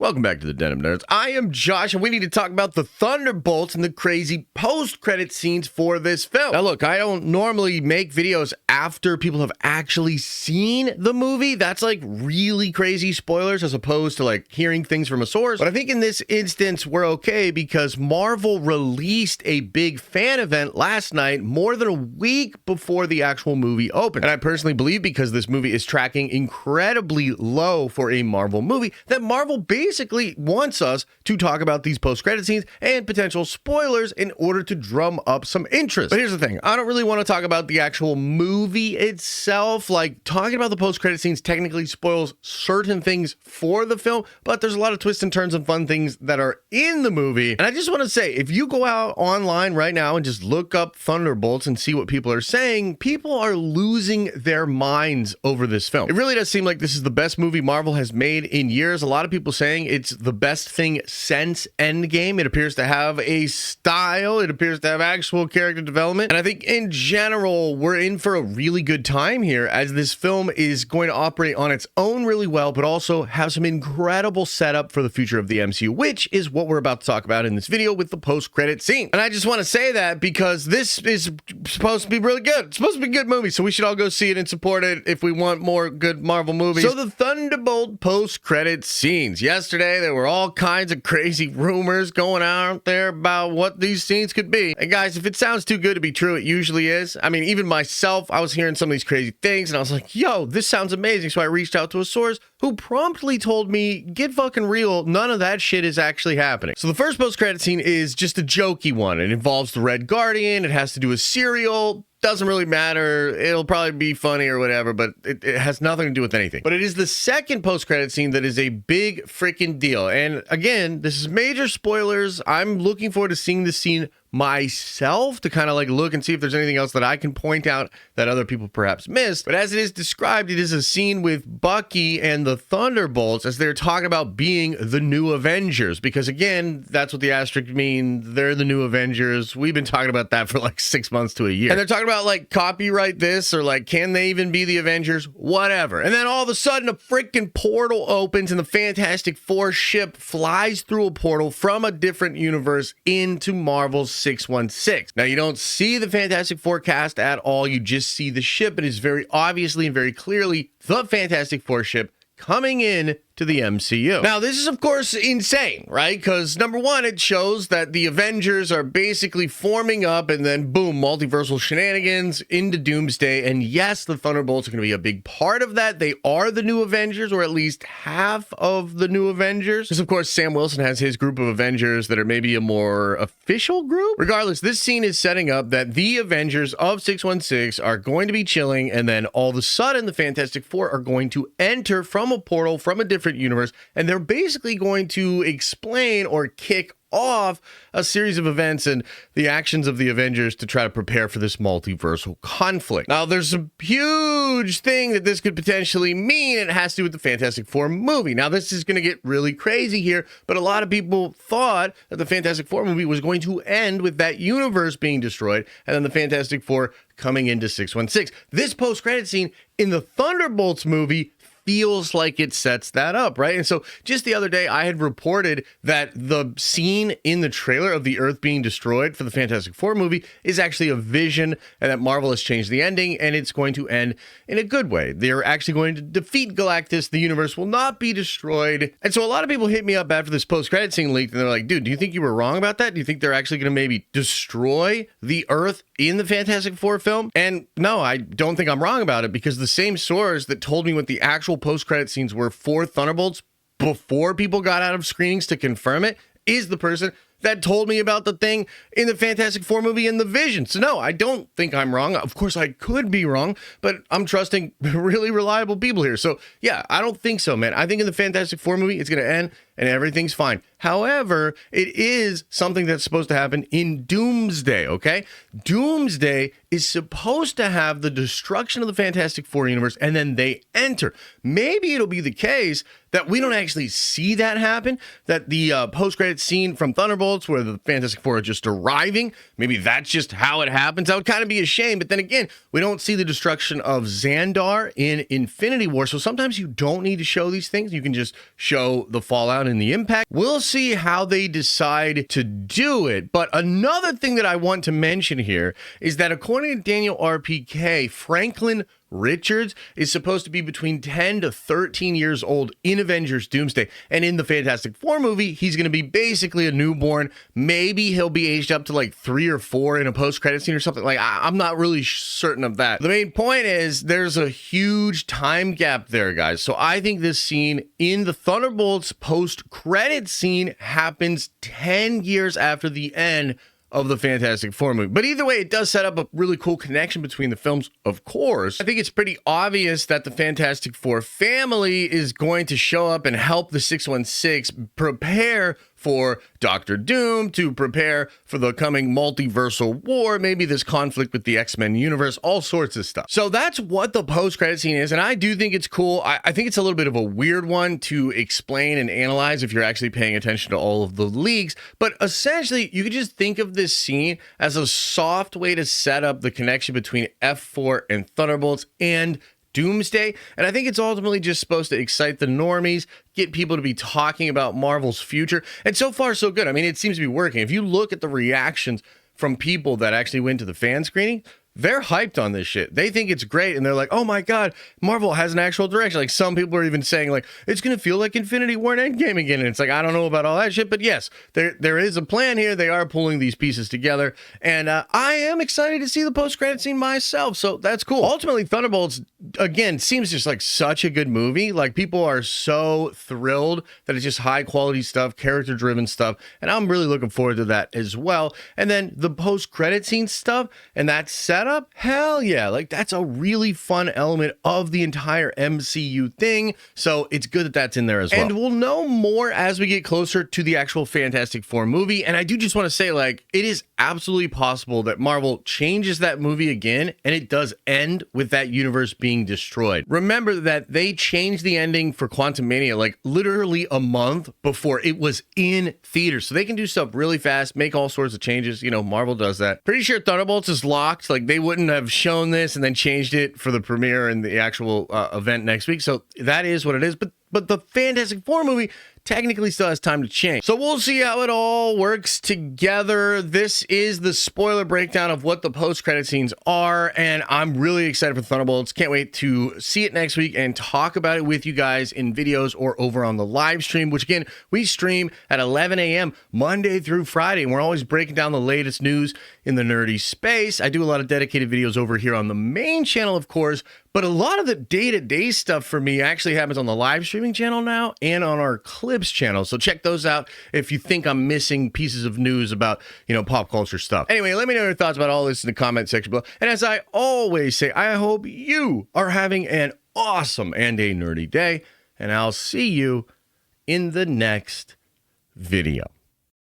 Welcome back to the Den of Nerds. I am Josh, and we need to talk about the Thunderbolts and the crazy post-credit scenes for this film. Now, look, I don't normally make videos after people have actually seen the movie. That's like really crazy spoilers as opposed to like hearing things from a source. But I think in this instance, we're okay because Marvel released a big fan event last night, more than a week before the actual movie opened. And I personally believe because this movie is tracking incredibly low for a Marvel movie, that Marvel basically wants us to talk about these post-credit scenes and potential spoilers in order to drum up some interest. But here's the thing. I don't really want to talk about the actual movie itself. Like, talking about the post-credit scenes technically spoils certain things for the film, but there's a lot of twists and turns and fun things that are in the movie. And I just want to say, if you go out online right now and just look up Thunderbolts and see what people are saying, people are losing their minds over this film. It really does seem like this is the best movie Marvel has made in years. A lot of people saying it's the best thing since Endgame. It appears to have a style. It appears to have actual character development. And I think in general, we're in for a really good time here as this film is going to operate on its own really well, but also have some incredible setup for the future of the MCU, which is what we're about to talk about in this video with the post-credit scene. And I just want to say that because this is supposed to be really good. It's supposed to be a good movie, so we should all go see it and support it if we want more good Marvel movies. So the Thunderbolt post-credit scenes. Yesterday, there were all kinds of crazy rumors going out there about what these scenes could be. And guys, if it sounds too good to be true, it usually is. I mean, even myself, I was hearing some of these crazy things and I was like, yo, this sounds amazing. So I reached out to a source who promptly told me, get fucking real, none of that shit is actually happening. So the first post-credit scene is just a jokey one. It involves the Red Guardian. It has to do with cereal. Doesn't really matter. It'll probably be funny or whatever, but it has nothing to do with anything. But it is the second post-credit scene that is a big freaking deal. And again, this is major spoilers. I'm looking forward to seeing this scene myself to kind of like look and see if there's anything else that I can point out that other people perhaps missed. But as it is described, it is a scene with Bucky and the Thunderbolts as they're talking about being the new Avengers. Because again, that's what the asterisk mean. They're the new Avengers. We've been talking about that for like 6 months to a year. And they're talking about like copyright this or like, can they even be the Avengers? Whatever. And then all of a sudden a freaking portal opens and the Fantastic Four ship flies through a portal from a different universe into Marvel's 616. Now, you don't see the Fantastic Four cast at all. You just see the ship. It is very obviously and very clearly the Fantastic Four ship coming in to the MCU. Now, this is, of course, insane, right? Because, number one, it shows that the Avengers are basically forming up and then, boom, multiversal shenanigans into Doomsday. And yes, the Thunderbolts are going to be a big part of that. They are the new Avengers, or at least half of the new Avengers. Because, of course, Sam Wilson has his group of Avengers that are maybe a more official group. Regardless, this scene is setting up that the Avengers of 616 are going to be chilling, and then all of a sudden, the Fantastic Four are going to enter from a portal from a different universe, and they're basically going to explain or kick off a series of events and the actions of the Avengers to try to prepare for this multiversal conflict. Now, there's a huge thing that this could potentially mean. It has to do with the Fantastic Four movie. Now, this is going to get really crazy here, but a lot of people thought that the Fantastic Four movie was going to end with that universe being destroyed and then the Fantastic Four coming into 616. This post-credit scene in the Thunderbolts movie feels like it sets that up, right? And so just the other day, I had reported that the scene in the trailer of the Earth being destroyed for the Fantastic Four movie is actually a vision, and that Marvel has changed the ending, and it's going to end in a good way. They're actually going to defeat Galactus. The universe will not be destroyed. And so a lot of people hit me up after this post-credit scene leaked, and they're like, dude, do you think you were wrong about that? Do you think they're actually going to maybe destroy the Earth in the Fantastic Four film? And no, I don't think I'm wrong about it, because the same source that told me what the actual post-credit scenes were for Thunderbolts before people got out of screenings to confirm it is the person that told me about the thing in the Fantastic Four movie in the Vision. So no, I don't think I'm wrong. Of course, I could be wrong, but I'm trusting really reliable people here. So yeah, I don't think so, man. I think in the Fantastic Four movie, it's going to end and everything's fine. However, it is something that's supposed to happen in Doomsday, okay? Doomsday is supposed to have the destruction of the Fantastic Four universe, and then they enter. Maybe it'll be the case that we don't actually see that happen, that the post-credit scene from Thunderbolts where the Fantastic Four are just arriving, maybe that's just how it happens. That would kind of be a shame, but then again, we don't see the destruction of Xandar in Infinity War, so sometimes you don't need to show these things. You can just show the fallout and the impact. We'll see how they decide to do it, but another thing that I want to mention here is that according to Daniel RPK, Franklin Richards is supposed to be between 10 to 13 years old in Avengers Doomsday. And in the Fantastic Four movie, he's going to be basically a newborn. Maybe he'll be aged up to like 3 or 4 in a post-credit scene or something. Like, I'm not really certain of that. The main point is there's a huge time gap there, guys. So I think this scene in the Thunderbolts post-credit scene happens 10 years after the end of the Fantastic Four movie. But either way, it does set up a really cool connection between the films, of course. I think it's pretty obvious that the Fantastic Four family is going to show up and help the 616 prepare for Doctor Doom, to prepare for the coming multiversal war, maybe this conflict with the X-Men universe, all sorts of stuff. So that's what the post-credit scene is, and I do think it's cool. I think it's a little bit of a weird one to explain and analyze if you're actually paying attention to all of the leaks, but essentially, you could just think of this scene as a soft way to set up the connection between F4 and Thunderbolts and Doomsday, and I think it's ultimately just supposed to excite the normies, get people to be talking about Marvel's future, and so far so good. I mean, it seems to be working. If you look at the reactions from people that actually went to the fan screening, they're hyped on this shit. They think it's great, and they're like, oh my god, Marvel has an actual direction. Like, some people are even saying, like, it's gonna feel like Infinity War and Endgame again, and it's like, I don't know about all that shit, but yes, there is a plan here. They are pulling these pieces together, and I am excited to see the post-credit scene myself, so that's cool. Ultimately, Thunderbolts, again, seems just like such a good movie. Like, people are so thrilled that it's just high-quality stuff, character-driven stuff, and I'm really looking forward to that as well. And then the post-credit scene stuff, and that setup, hell yeah, like that's a really fun element of the entire MCU thing, so it's good that that's in there as well. And we'll know more as we get closer to the actual Fantastic Four movie, and I do just want to say, like, it is absolutely possible that Marvel changes that movie again, and it does end with that universe being destroyed. Remember that they changed the ending for Quantumania like literally a month before it was in theaters, so they can do stuff really fast, make all sorts of changes. You know, Marvel does that. Pretty sure Thunderbolts is locked. Like, they wouldn't have shown this and then changed it for the premiere and the actual event next week. So that is what it is. But the Fantastic Four movie technically still has time to change. So we'll see how it all works together. This is the spoiler breakdown of what the post-credit scenes are, and I'm really excited for Thunderbolts. Can't wait to see it next week and talk about it with you guys in videos or over on the live stream, which again, we stream at 11 a.m. Monday through Friday, and we're always breaking down the latest news in the nerdy space. I do a lot of dedicated videos over here on the main channel, of course, but a lot of the day-to-day stuff for me actually happens on the live streaming channel now and on our clips channel. So check those out if you think I'm missing pieces of news about, you know, pop culture stuff. Anyway, let me know your thoughts about all this in the comment section below. And as I always say, I hope you are having an awesome and a nerdy day, and I'll see you in the next video.